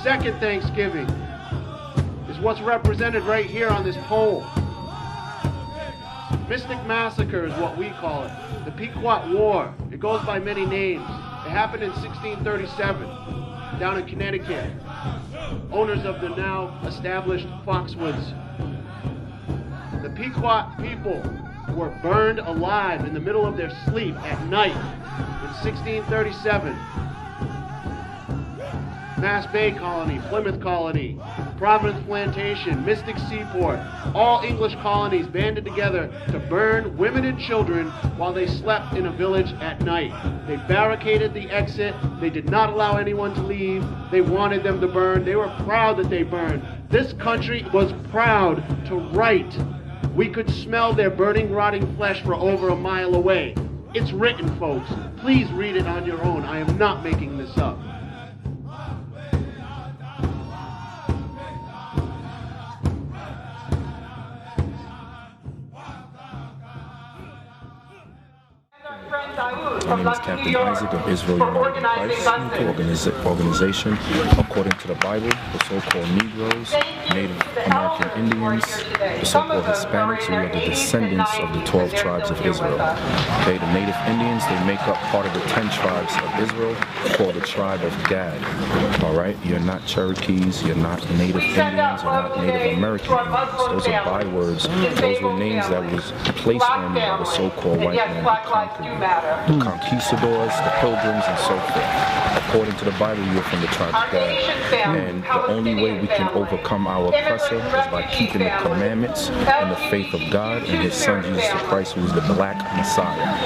second Thanksgiving is what's represented right here on this pole. Mystic Massacre is what we call it. The Pequot War. It goes by many names. It happened in 1637 down in Connecticut. Owners of the now established Foxwoods. The Pequot people were burned alive in the middle of their sleep at night in 1637. Mass Bay Colony, Plymouth Colony, Providence Plantation, Mystic Seaport, all English colonies banded together to burn women and children while they slept in a village at night. They barricaded the exit. They did not allow anyone to leave. They wanted them to burn. They were proud that they burned. This country was proud to write. We could smell their burning, rotting flesh for over a mile away. It's written, folks. Please read it on your own. I am not making this up. My name is Captain Isaac of Israel United Christ organization. According to the Bible, the so-called Negroes, Native American Indians, the so-called Hispanics, we are the descendants of the 12 tribes of Israel. Okay, the Native Indians, they make up part of the 10 tribes of Israel called the tribe of Gad. All right, you're not Cherokees, you're not Native Indians, you're not Native American Indians. Those are bywords. Those were names that was placed on you by the so-called white man who conquered. The conquistadors, the pilgrims, and so forth. According to the Bible, you're from the tribe of Gad. And the only way we can overcome our oppressor is by keeping the commandments and the faith of God and His Son Jesus Christ, who is the Black Messiah.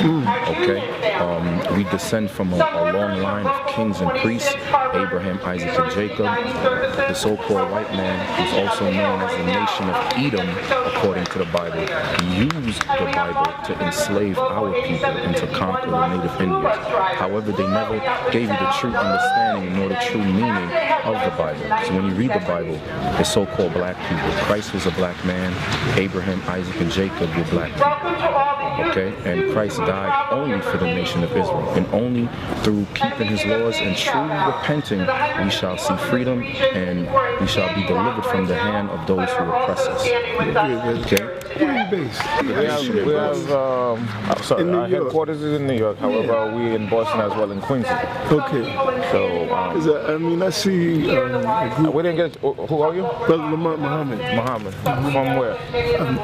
Okay? We descend from a long line of kings and priests, Abraham, Isaac, and Jacob. The so-called white man, who's also known as the nation of Edom, according to the Bible, used the Bible to enslave our people and to conquer the Native Indians. However, they never gave you the true understanding nor the true meaning of the Bible. So when you read the Bible, the so-called black people, Christ was a black man, Abraham, Isaac, and Jacob were black people. Okay? And Christ died only for the nation of Israel. And only through keeping His laws and truly repenting, we shall see freedom and we shall be delivered from the hand of those who oppress us. Okay? Where are you based? We have our headquarters is in New York. However, we in Boston as well, in Queens. Okay. So, I mean, I see. we didn't get. Who are you? Brother Lamont Muhammad. Muhammad. From where?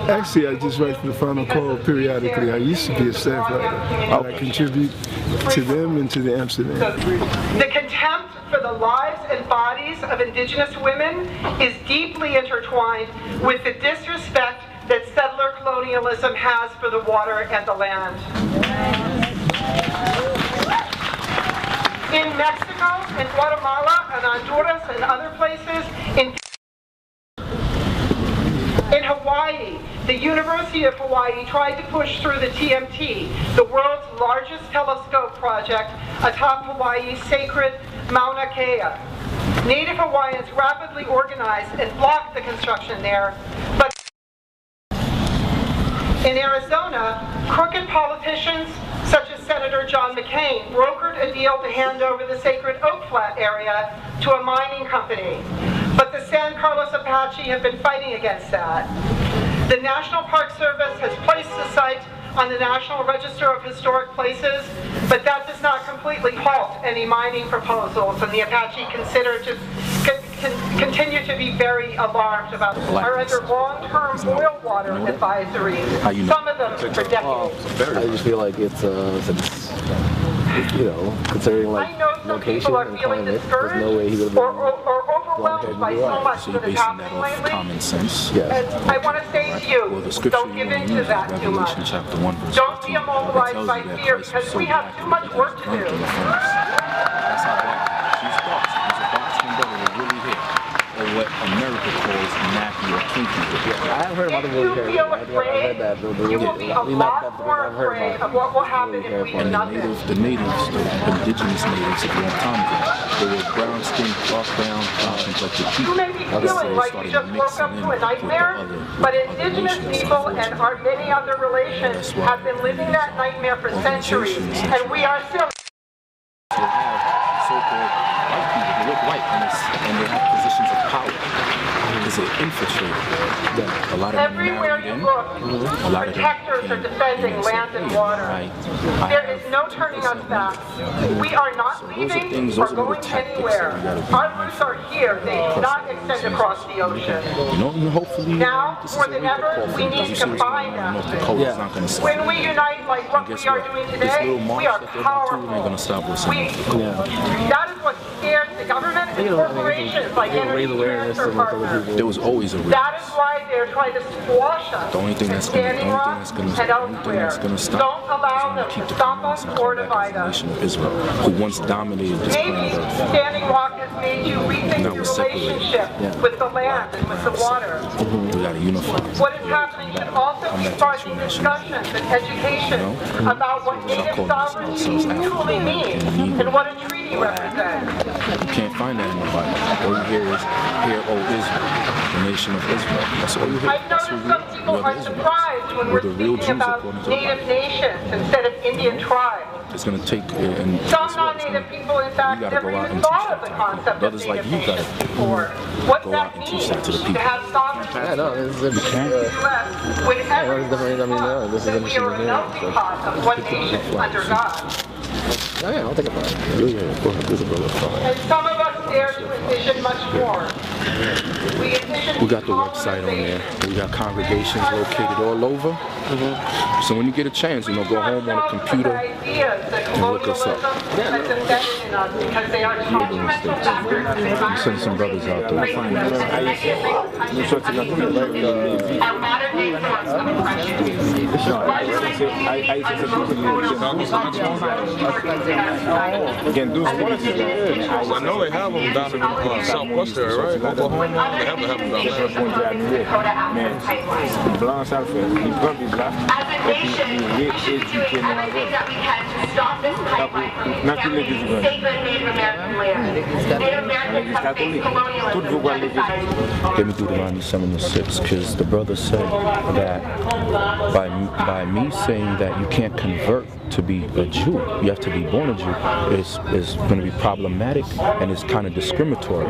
Actually, I just write for the Final Call periodically. I used to be a staff writer. And I contribute to them and to the Amsterdam. The contempt for the lives and bodies of indigenous women is deeply intertwined with the disrespect that settler colonialism has for the water and the land. In Mexico, in Guatemala, and Honduras, and other places, in Hawaii, the University of Hawaii tried to push through the TMT, the world's largest telescope project atop Hawaii's sacred Mauna Kea. Native Hawaiians rapidly organized and blocked the construction there, but in Arizona, crooked politicians such as Senator John McCain brokered a deal to hand over the sacred Oak Flat area to a mining company. But the San Carlos Apache have been fighting against that. The National Park Service has placed the site on the National Register of Historic Places, but that does not completely halt any mining proposals, and the Apache continue to be very alarmed about are under long-term oil water advisories, some of them for decades. I just feel like it's you know, considering like location and climate, there's no way he would have been overwhelmed by so much So that you're is basing that happening off lately. common sense. Yes. And I want to say to you, Well, the scripture don't give in to use is that too much. Revelation chapter 1 verse Don't 15. be immobilized It tells by you that fear, Christ was because so we have black too much that he work was to burnt do. in the furnace. That's how black she's dark. She's a dark-skinned brother with really hair. Or what America calls nappy or kinky. I haven't heard about the You military. feel I read afraid, that. you will be a lot more afraid of what will happen if we do And nothing. the natives, the indigenous natives of a long time ago, they were brown-skinned, dark-brown, complected people. You may be feeling like you just woke up to a nightmare, but indigenous people and our many other relations have been living that nightmare for centuries, and we are still. So have so-called white people who look white, and they have infiltrated. A lot of them Everywhere you look, protectors are defending land and water. There is no turning us back. We are not leaving or going anywhere. Our roots are here. They do not extend across the ocean. Now, more than ever, we need to combine them. When we unite like what we are doing today, we are powerful. That is what scares the government and corporations like energy transfer partners. There was always a risk. That is why they're trying to squash us. The only thing that's going to stop Don't allow them to stop us or divide us. nation of Israel, who once dominated this Maybe planet Earth. Standing Rock has made you rethink your relationship with the land and with the water. We got to unify. What is happening should also be sparking discussions and education about what native sovereignty truly means and what a treaty represents. You can't find that in the Bible. All you hear is, "Hear, O Israel, the nation of Israel." That's all you hear. I've noticed some people are surprised when we're speaking about native nations instead of Indian tribes. It's going to take, some non-native people, in fact, never even thought of the concept of native nations before. What that means to have sovereignty. Yeah, no, this is a When everyone this is that we are a melting pot of one nation under God. Oh yeah, I'll take a photo. And some of us dare to envision much more. We got the website on there. We got congregations located all over. So when you get a chance, go home on a computer and look us up. Send some brothers out there. I know they have them down in Southwest there, right? Oklahoma. They have them down there. As a nation, we should do everything that we can to stop this pipeline from contaminating sacred Native American land. Native Americans have faced colonialism and genocide. Give me Deuteronomy 7:6, because the brother said that by me saying that you can't convert to be a Jew, you have to be born a Jew, is going to be problematic and it's kind of discriminatory.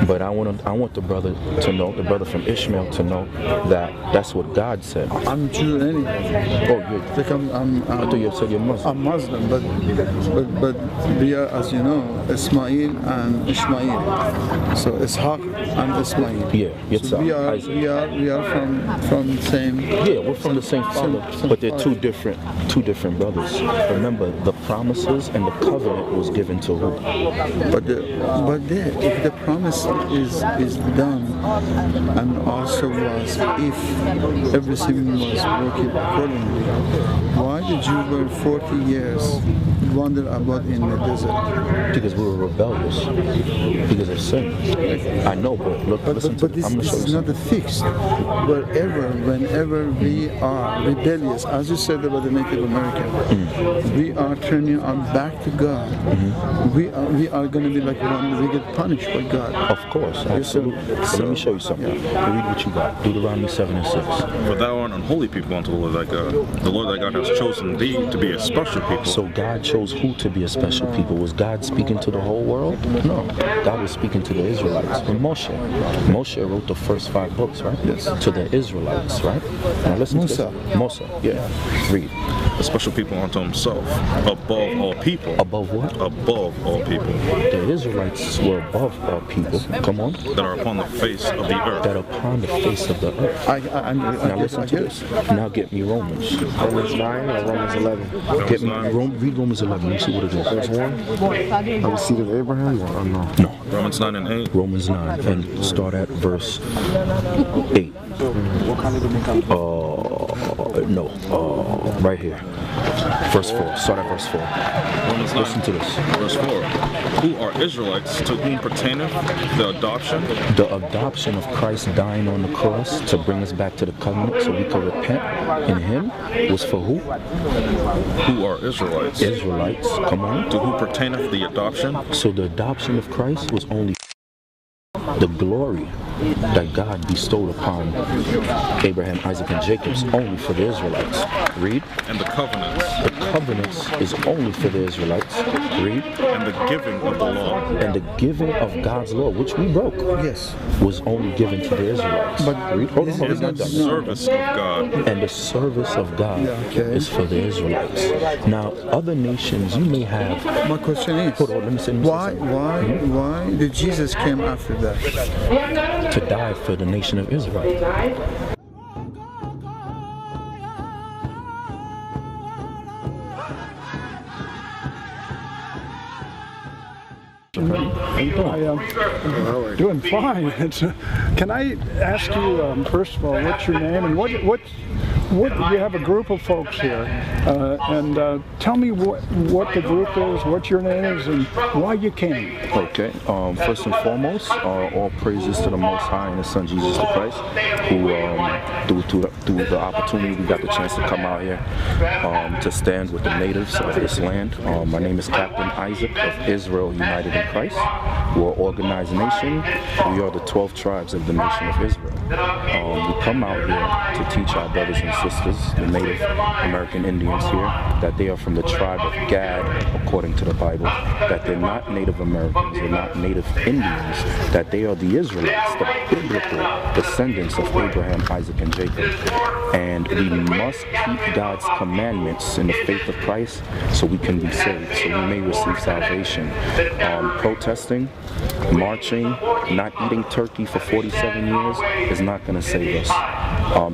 But I want the brother to know, the brother from Ishmael to know that that's what God said. I'm Jew anyway. Oh, you're. Like I thought you said you're Muslim. I'm Muslim, but we are, as you know, Ismail and Ishmael. So Ishaq and Ismail. Yeah, so we are from the same. Yeah, we're from the same father, but they're two different brothers. Remember, the promises and the covenant was given to who? But if the promise is done, and also was if everything was working accordingly, why did you go 40 years wander about in the desert? Because we were rebellious, because of sin. I know, but look, listen to this is not a fix. Whenever we are rebellious, as you said about the Native American, we are turning our back to God. We are going to be like one, we get punished by God. Of course, absolutely. So let me show you something. Read what you got. Deuteronomy 7:6. For thou art unholy people unto the Lord thy God. The Lord thy God has chosen thee to be a special people. So God chose who to be a special people? Was God speaking to the whole world? No. God was speaking to the Israelites. And Moshe wrote the first 5 books, right? Yes. To the Israelites, right? Now listen to this. Musa, yeah. Read. A special people unto himself, above all people. Above what? Above all people. The Israelites were above all people. Come on. That are upon the face of the earth. That are upon the face of the earth. Now listen to this. Now get me Romans. Romans 9 or Romans 11? Get me read Romans 11. Let me see what it is. Verse 1? Are we seed of Abraham or no? No. Romans 9 and 8. Romans 9 and start at verse 8. Right here. Verse 4. Start at verse 4. Romans 9. Listen to this. Verse 4. Who are Israelites, to whom pertaineth the adoption? The adoption of Christ dying on the cross to bring us back to the covenant so we could repent in Him was for who? Who are Israelites? Israelites. Come on. To whom pertaineth the adoption? So the adoption of Christ was only the glory that God bestowed upon Abraham, Isaac, and Jacob is only for the Israelites. Read. And the covenants. The covenants is only for the Israelites. Read. And the giving of the law. And the giving of God's law, which we broke, Yes. was only given to the Israelites. But read. Hold on, And the service of God. And the service of God is for the Israelites. Now, other nations, you may have. My question is, Hold on, let me say. why did Jesus came after that? To die for the nation of Israel. Doing fine. Can I ask you, first of all, what's your name and what you have a group of folks here, and tell me what the group is, what your name is, and why you came. Okay. First and foremost, all praises to the Most High and His Son Jesus the Christ, who through the opportunity we got the chance to come out here to stand with the natives of this land. My name is Captain Isaac of Israel United in Christ. We're an organized nation. We are the 12 tribes of the nation of Israel. We come out here to teach our brothers and sisters, the Native American Indians here, that they are from the tribe of Gad, according to the Bible, that they're not Native Americans, they're not Native Indians, that they are the Israelites, the biblical descendants of Abraham, Isaac, and Jacob. And we must keep God's commandments in the faith of Christ so we can be saved, so we may receive salvation. Protesting, marching, not eating turkey for 47 years is not going to save us.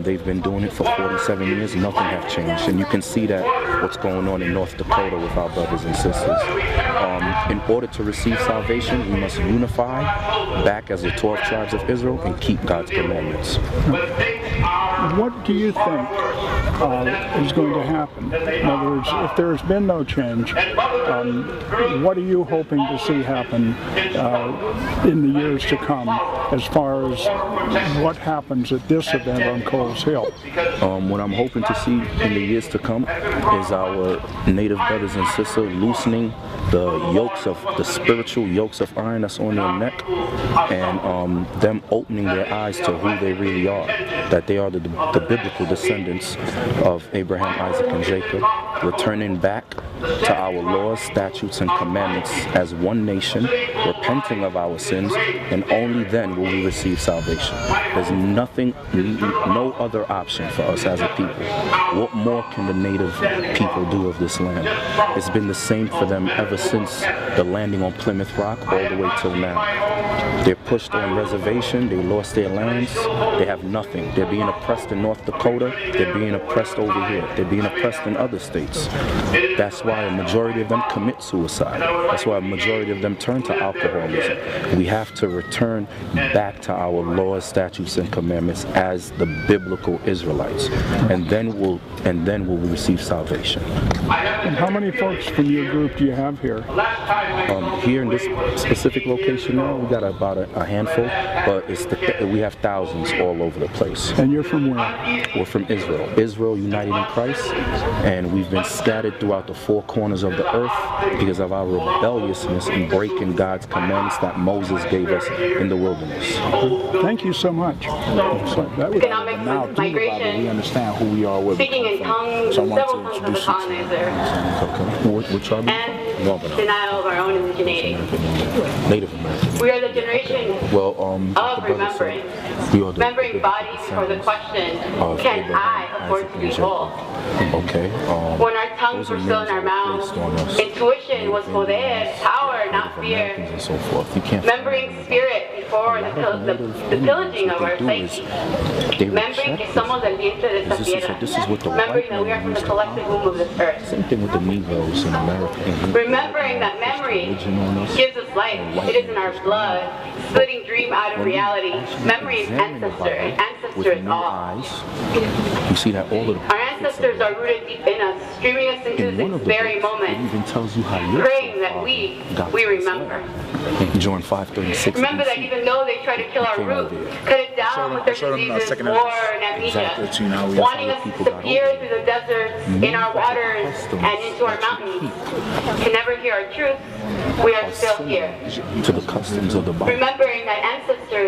They've been doing it for 47 years, nothing has changed. And you can see that what's going on in North Dakota with our brothers and sisters. In order to receive salvation, we must unify back as the 12 tribes of Israel and keep God's commandments. What do you think is going to happen? In other words, if there's been no change, what are you hoping to see happen in the years to come as far as what happens at this event on Coles Hill? What I'm hoping to see in the years to come is our Native brothers and sisters loosening the spiritual yokes of iron that's on their neck, and them opening their eyes to who they really are, that they are the biblical descendants of Abraham, Isaac, and Jacob, returning back to our laws, statutes, and commandments as one nation, repenting of our sins, and only then will we receive salvation. There's no other option for us as a people. What more can the native people do of this land? It's been the same for them ever since the landing on Plymouth Rock all the way till now. They're pushed on reservation, they lost their lands, they have nothing. They're being oppressed in North Dakota, they're being oppressed over here, they're being oppressed in other states. That's why a majority of them commit suicide. That's why a majority of them turn to alcoholism. We have to return back to our laws, statutes, and commandments as the biblical Israelites, and then we'll receive salvation. And how many folks from your group do you have here? Here in this specific location now, we got about a handful, but we have thousands all over the place. And you're from where? We're from Israel. Israel United in Christ, and we've been scattered throughout the four corners of the earth because of our rebelliousness in breaking God's commandments that Moses gave us in the wilderness. Thank you so much. That was now migration. We understand who we are. Speaking in tongues, several tongues of the colonizer. What tribe? And denial of our own indigeneity. Native American. We are the generation of remembering. Remembering bodies for the question, can I afford to be whole? Okay. When our tongues were still in our mouths, intuition was poder, power, not fear. And so forth. You can't. Remembering spirit before the pillaging of our psyche. Remembering que somos del vientre de esta tierra. Remembering that we are from the collective womb of this earth. Same thing with the Negroes in America. Remembering that memory gives us life. It is in our blood. Splitting dream out of reality. Memory is ancestor, and ancestor is all. You see that all of the our ancestors are rooted deep in us, streaming us into this very moment. It even tells you how praying that we remember. John 5:36. Remember that even though they try to kill our root, cut it down with their diseases, war, and amnesia, wanting us to disappear through the deserts, in our waters, and into our mountains, can never hear our truth, we are still here. To the customs of the Bible. Remembering that ancestors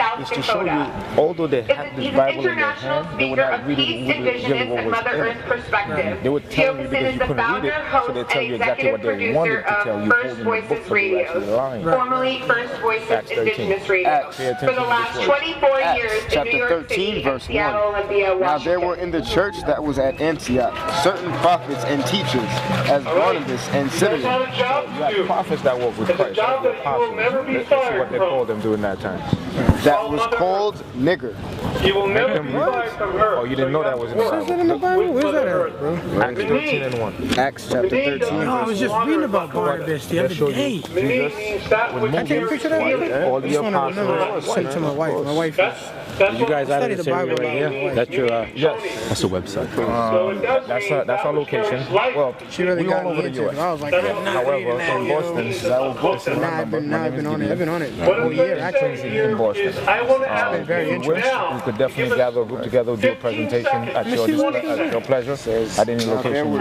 South is to show Dakota. you, although they had this He's an Bible in their international hand, they were speaker not of reading peace, really indigenous, what and was Mother in Earth it. perspective. They would tell you because you couldn't read it, so they tell you exactly what they wanted to tell you, holding the book for radios, formerly First Voices Indigenous Radio. For the last 24 years in New York City and Seattle, Olympia, Washington. Now there were in the church that was at Antioch certain prophets and teachers, as Barnabas and Simeon. You had prophets that walked with Christ. The apostles. Let's see what they called them during that time. That was called nigger. You will never be fired from her. Oh, you didn't know that was in the Bible? Is that in the Bible? Where's that at, bro? Acts 13:1. Acts chapter 13. No, I was just reading about Barnabas the other day. Jesus with I can't picture that. all the apostles. Send it to my wife. My wife You guys out of the area right here? That's your, yes. That's the website. That's our location. Well, she really got all over the U.S. I was like, However, from Boston, that was Boston. I've been on it. I've been on it a whole year, actually. In Boston. It's been very interesting. We could definitely gather a group together, do a presentation at your pleasure, at any location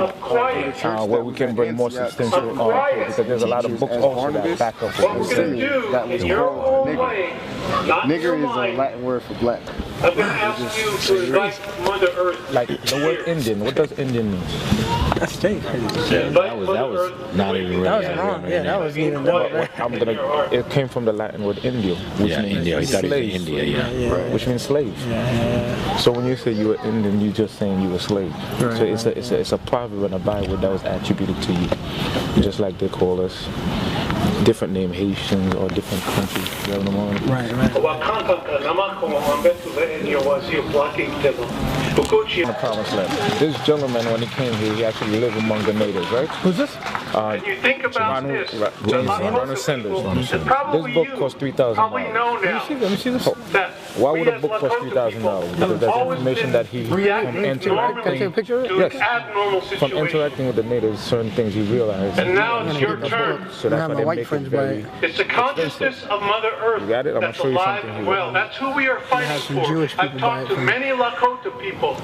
where we can bring more substantial because there's a lot of books also that back up what we're saying. That was called nigger. Nigger is a Latin word for black. I'm going to ask you to invite Mother Earth. Like the word Indian, what does Indian mean? That's state. Yeah, that was not even really. That was wrong. Yeah, that wasn't even that. It came from the Latin word Indio, which means India. slave. India, yeah. Which means slave. So when you say you were Indian, you're just saying you were slave. So it's a proverb in the Bible that was attributed to you, just like they call us different name Haitians or different countries. Right. The promised land. This gentleman, when he came here, he actually lived among the natives, right? Who's this? And you think about this. Ronald Sanders. This book cost $3,000. Probably know now. Let me see this. Why would a book cost $3,000? Because there's information that he from interacting with the natives, certain things he realized. And now it's your turn. So that's why they make it very It's the consciousness of Mother Earth. You got it? I'm going to show you something here. Well, that's who we are fighting for. I've talked to many Lakota people.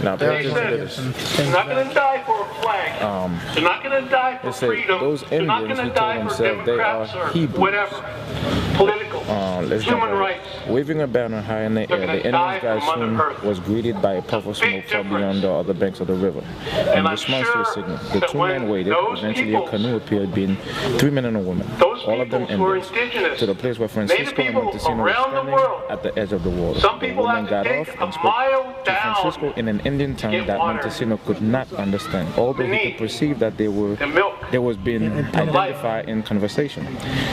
Now, they said, they're not going to die for a flag. They're not going to die for freedom. Those they're not Indians, going he to told die for himself, they are Democrats or Hebrews. whatever. Political. Human rights. Waving a banner high in the air, the enemy's guy soon was greeted by a puff of smoke far beyond the other banks of the river. In response to the signal, the two men waited. Eventually, a canoe appeared, being 3 men and a woman. All of them Indians, to the place where Francisco and Montesino were standing at the edge of the water. The woman got off and spoke to Francisco in an Indian tongue that Montesino could not understand, although he could perceive that they was being identified in conversation.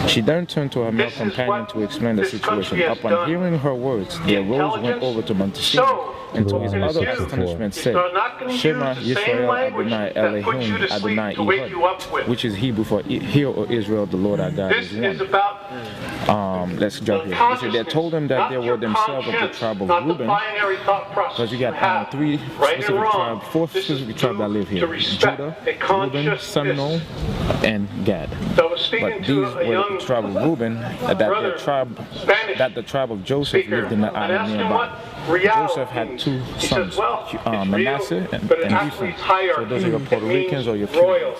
She then turned to her male companion to explain the situation. Upon hearing her words, the arose, went over to Montesino, and to his other astonishment said, Shema Yisrael Adonai Elohim Adonai Ehud, which is Hebrew for Hear, O Israel, the Lord our God is one. Let's jump here. He said, they told them that they were themselves of the tribe of Reuben, because you got three specific tribes, four specific tribes that live here: Judah, Reuben, Simeon, and Gad. But these were the tribe of Reuben, that the tribe of Joseph lived in the island nearby. Joseph had two sons, Manasseh and Ephraim. So those are your Puerto Ricans or your Cubans.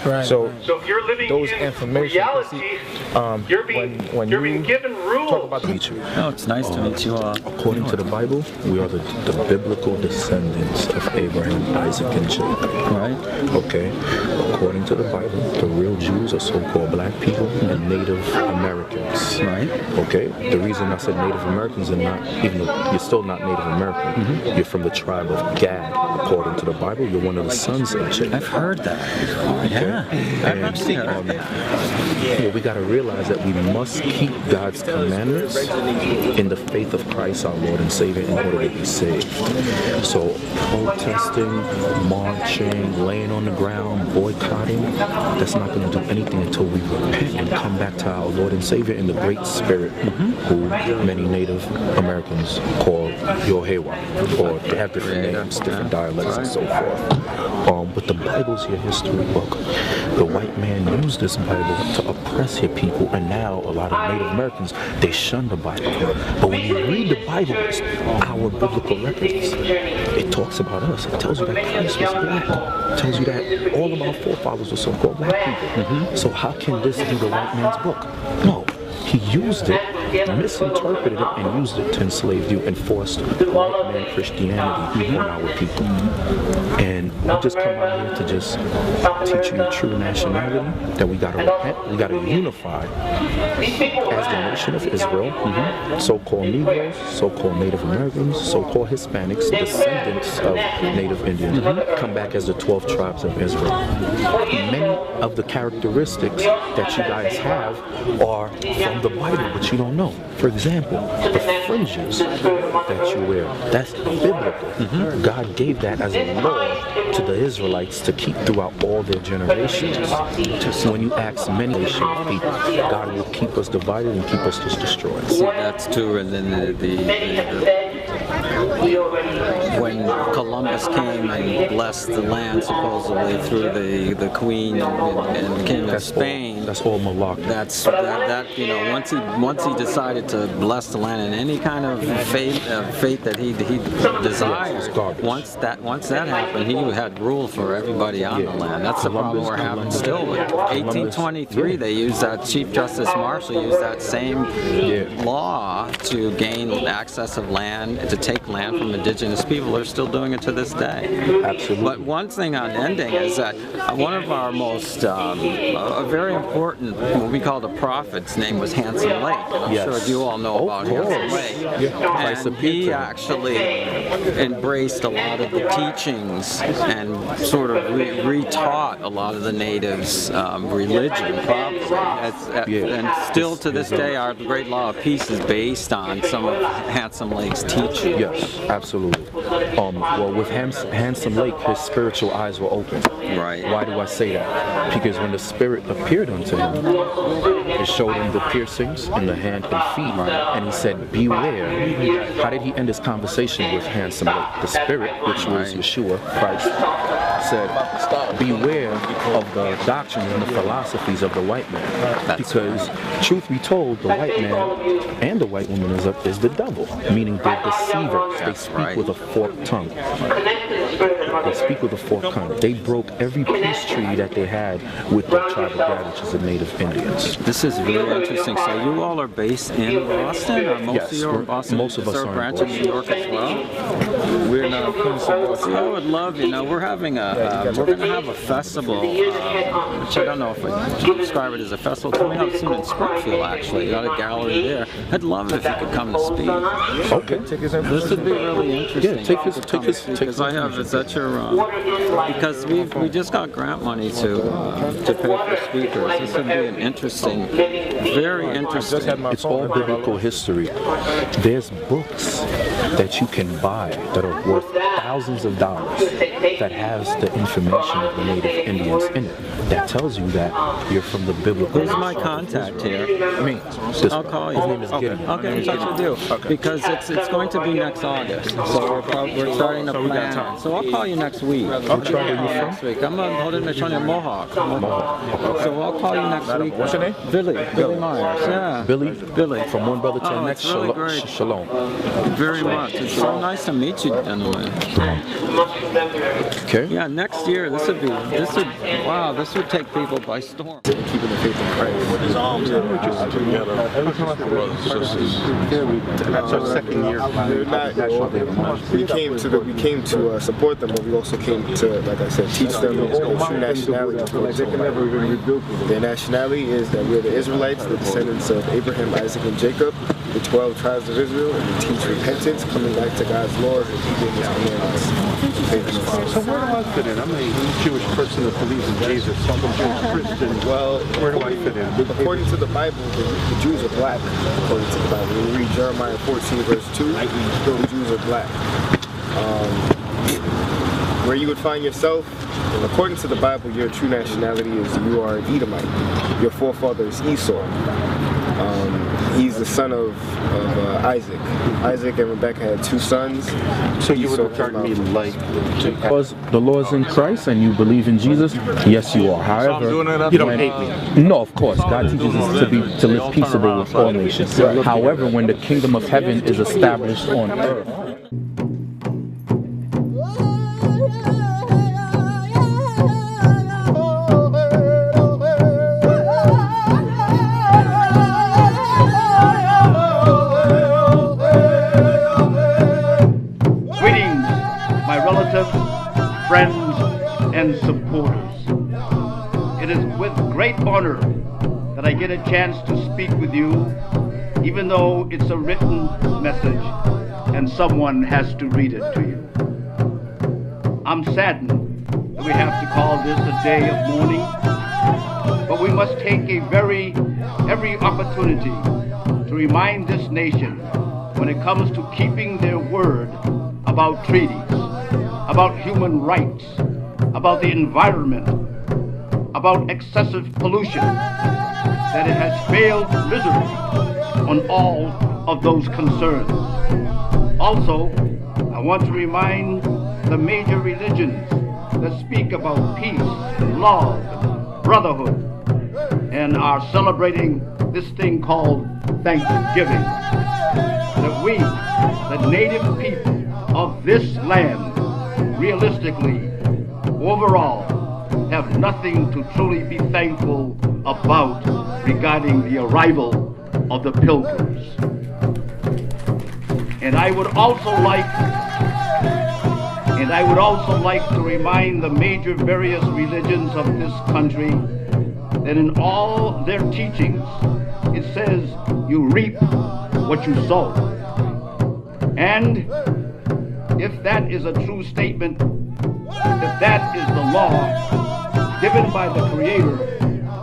Right. So if you're living those in information, reality, you're being given rules. Talk about Oh, it's nice to meet you all. According to the Bible, we are the biblical descendants of Abraham, Isaac, and Jacob. Right. Okay. According to the Bible, the real Jews are so-called black people and Native Americans. Right. Okay. The reason I said Native Americans and not, even though you're still not Native American, you're from the tribe of Gad. According to the Bible, you're one of the sons of Jacob. I've heard that. Yeah. And we got to realize that we must keep God's commandments in the faith of Christ our Lord and Savior in order to be saved. So protesting, marching, laying on the ground, boycotting, that's not going to do anything until we repent and come back to our Lord and Savior in the Great Spirit, who many Native Americans call Yohewa, or they have different names, different dialects and so forth. But the Bible's your history book. The white man used this Bible to oppress his people, and now a lot of Native Americans, they shun the Bible. But when you read the Bible, it's our biblical records. It talks about us. It tells you that Christ was black. It tells you that all of our forefathers were so-called black people. So how can this be the white man's book? No. He used it misinterpreted it and used it to enslave you and forced white man Christianity on our people. And we just come out here to just teach you true nationality, that we gotta repent, we gotta unify as the nation of Israel, so-called Negroes, so-called Native Americans, so-called Hispanics, descendants of Native Indians, come back as the 12 tribes of Israel. Many of the characteristics that you guys have are from the Bible, but you don't know. For example, the fringes that you wear, that's biblical. God gave that as a law to the Israelites to keep throughout all their generations. So when you ask many nations of people, God will keep us divided and keep us just destroyed. See, that's true. And then when Columbus came and blessed the land supposedly through the Queen and King of Spain. That's all malarkey. That you know, once he decided to bless the land in any kind of faith that he desired, once that happened, he had rule for everybody on the land. That's the problem we're having still. With 1823, they used that Chief Justice Marshall used that same law to gain access of land, to take land from indigenous people. They're still doing it to this day. Absolutely. But one thing on ending is that one of our most a very important, what we call the prophet's name was Handsome Lake. And I'm sure you all know about Handsome Lake. And he actually embraced a lot of the teachings and sort of retaught a lot of the natives' religion, probably. And still to this day, our great law of peace is based on some of Handsome Lake's teaching. Yes, absolutely. Well, with Handsome Lake, his spiritual eyes were open. Right. Why do I say that? Because when the Spirit appeared unto him, it showed him the piercings in the hand and feet, and he said, beware. How did he end his conversation with Handsome Lake? The Spirit, which was Yeshua, Christ, said, beware of the doctrines and the philosophies of the white man. Because, truth be told, the white man and the white woman is the devil, meaning they're deceivers. They speak with a forked tongue. They speak with a forked tongue. They broke every peace treaty that they had with the tribe of God, which is the Native Indians. This is really interesting. So you all are based in Boston, or most of your Boston? Most of us are branch in New York as well. We're not. See, I would love, we're having we're going to have a festival, which I don't know if I should describe it as a festival, coming up soon in Springfield. Actually, got a gallery there. I'd love it if you could come to speak. Okay. This would be really interesting. Yeah, take his. Because I have is that your because we just got grant money to pay for speakers. This would be an interesting, very interesting. It's all biblical history. There's books that you can buy that are worth thousands of dollars that has the information of the Native Indians in it. That tells you that you're from the biblical. Who's my contact here? Me. I'll call you. His name is Gideon. Okay, in touch with you. Okay. Because it's going to be next August. So we're starting to plan. So I'll call you next week. Which tribe are you from? Next week. I'm holding the Mohawk. So I'll call you next week. What's your name? Billy Myers. Yeah. Billy. From one brother to the next. Really Shalom. Very much. It's so nice to meet you, gentlemen. Okay. Yeah, next year this would take people by storm. Keeping the faith in Christ. With his arms together. That's our second year. We came to support them, but we also came to, like I said, teach them true nationality. Their nationality is that we're the Israelites, the descendants of Abraham, Isaac, and Jacob, the 12 tribes of Israel, and we teach repentance, coming back to God's law, and keeping His commandments. So where do I fit in? I'm a Jewish person that believes in Jesus. So I'm a Jewish Christian. Well, where do I fit in? According to the Bible, the Jews are black. According to the Bible, when you read Jeremiah 14, verse 2, the Jews are black. Where you would find yourself, according to the Bible, your true nationality is you are an Edomite. Your forefather is Esau. He's the son of Isaac. Isaac and Rebecca had two sons. So you would regard me like the laws in Christ and you believe in Jesus? Yes, you are. However, you don't hate me. No, of course. God teaches us to live peaceable with all nations. However, when the kingdom of heaven is established on earth, my relatives, friends, and supporters. It is with great honor that I get a chance to speak with you, even though it's a written message and someone has to read it to you. I'm saddened that we have to call this a day of mourning, but we must take every opportunity to remind this nation when it comes to keeping their word about treaties, about human rights, about the environment, about excessive pollution, that it has failed miserably on all of those concerns. Also, I want to remind the major religions that speak about peace, love, brotherhood, and are celebrating this thing called Thanksgiving, that we, the native people of this land, realistically, overall, have nothing to truly be thankful about regarding the arrival of the pilgrims. And I would also like to remind the major various religions of this country that in all their teachings it says you reap what you sow. And if that is a true statement, if that is the law given by the Creator,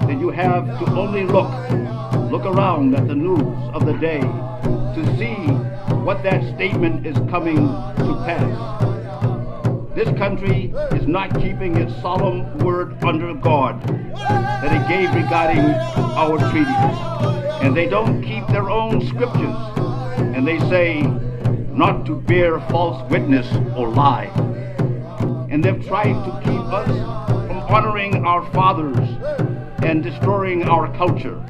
then you have to only look around at the news of the day to see what that statement is coming to pass. This country is not keeping its solemn word under God that it gave regarding our treaties. And they don't keep their own scriptures. And they say not to bear false witness or lie. And they've tried to keep us from honoring our fathers and destroying our culture.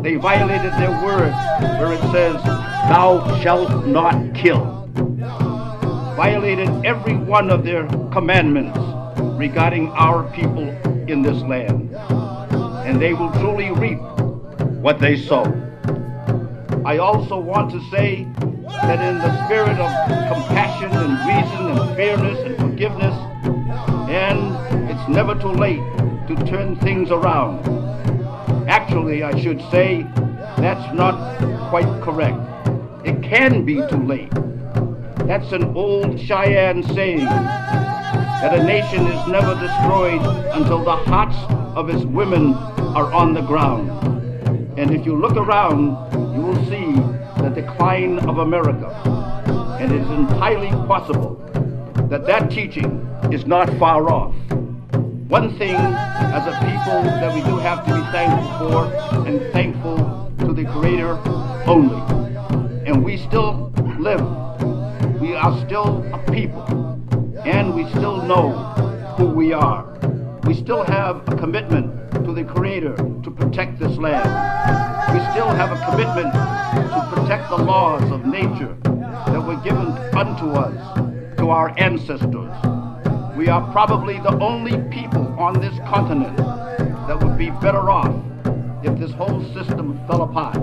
They violated their word where it says, "Thou shalt not kill." Violated every one of their commandments regarding our people in this land. And they will truly reap what they sow. I also want to say that in the spirit of compassion and reason and fairness and forgiveness, and it's never too late to turn things around. Actually, I should say that's not quite correct. It can be too late. That's an old Cheyenne saying that a nation is never destroyed until the hearts of its women are on the ground. And if you look around, you will see the decline of America. And it is entirely possible that that teaching is not far off. One thing as a people that we do have to be thankful for, and thankful to the Creator only. And we still live. We are still a people. And we still know who we are. We still have a commitment to the Creator to protect this land. We still have a commitment to protect the laws of nature that were given unto us, to our ancestors. We are probably the only people on this continent that would be better off if this whole system fell apart.